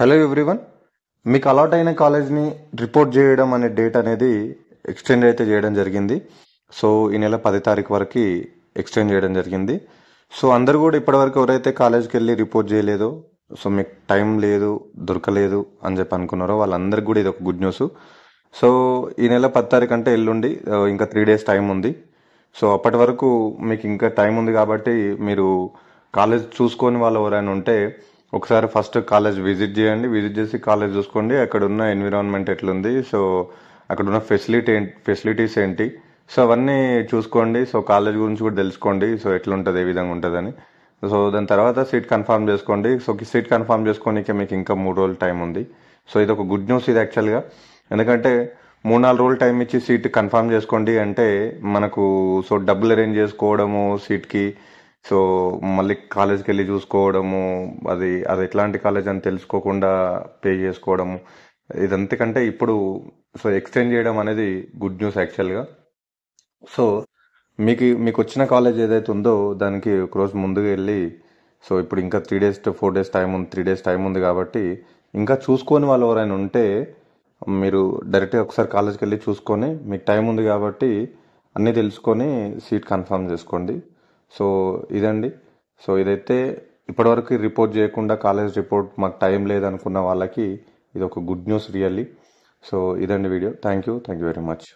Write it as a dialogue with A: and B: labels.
A: Hello everyone. మీకు allot అయిన కాలేజ్ని report చేయడం అనే డేట్ అనేది ఎక్స్టెండ్ అయితే చేయడం జరిగింది. సో ఈ నెల 10 తారీఖు వరకు ఎక్స్టెండ్ చేయడం జరిగింది. సో అందరు కూడా ఇప్పటివరకు ఎవరైతే కాలేజ్కి వెళ్ళి రిపోర్ట్ చేయలేదో, సో మీకు టైం లేదు, దొరకలేదు అని చెప్పి అనుకున్నారో వాళ్ళందరికీ కూడా ఇది ఒక గుడ్ న్యూస్. సో ఈ నెల 10 తారీఖు అంటే ఎల్లుండి, ఇంకా 3 డేస్ టైం ఉంది. సో అప్పటి వరకు మీకు ఇంకా టైం ఉంది కాబట్టి మీరు కాలేజ్ చూసుకొని వాళ్ళు ఎవరైనా ఉంటే ఒకసారి ఫస్ట్ కాలేజ్ విజిట్ చేయండి. విజిట్ చేసి కాలేజ్ చూసుకోండి, అక్కడ ఉన్న ఎన్విరాన్మెంట్ ఎట్లుంది, సో అక్కడ ఉన్న ఫెసిలిటీస్ ఏంటి, సో అవన్నీ చూసుకోండి. సో కాలేజ్ గురించి కూడా తెలుసుకోండి, సో ఎట్లుంటుంది, ఏ విధంగా ఉంటుందని. సో దాని తర్వాత సీట్ కన్ఫర్మ్ చేసుకోండి. సో సీట్ కన్ఫర్మ్ చేసుకోనికి మీకు ఇంకా 3 రోజులు టైం ఉంది. సో ఇది ఒక గుడ్ న్యూస్ ఇది యాక్చువల్గా. ఎందుకంటే 3-4 రోజులు టైం ఇచ్చి సీట్ కన్ఫర్మ్ చేసుకోండి అంటే మనకు సో డబ్బులు అరేంజ్ చేసుకోవడము సీట్కి, సో మళ్ళీ కాలేజ్కి వెళ్ళి చూసుకోవడము, అది అది ఎట్లాంటి కాలేజ్ అని తెలుసుకోకుండా పే చేసుకోవడము, ఇదంతకంటే ఇప్పుడు సో ఎక్స్టెండ్ చేయడం అనేది గుడ్ న్యూస్ యాక్చువల్గా. సో మీకు వచ్చిన కాలేజ్ ఏదైతే ఉందో దానికి ఒక రోజు ముందుగా వెళ్ళి, సో ఇప్పుడు ఇంకా 3 డేస్ టు 4 డేస్ టైం ఉంది, 3 డేస్ టైం ఉంది కాబట్టి ఇంకా చూసుకొని వాళ్ళు ఎవరైనా ఉంటే మీరు డైరెక్ట్గా ఒకసారి కాలేజ్కి వెళ్ళి చూసుకొని, మీకు టైం ఉంది కాబట్టి అన్నీ తెలుసుకొని సీట్ కన్ఫర్మ్ చేసుకోండి. సో ఇదండి. సో ఇదైతే ఇప్పటివరకు రిపోర్ట్ చేయకుండా కాలేజ్ రిపోర్ట్ మాకు టైం లేదనుకున్న వాళ్ళకి ఇది ఒక గుడ్ న్యూస్ రియల్లీ. సో ఇదండి video. Thank you very much.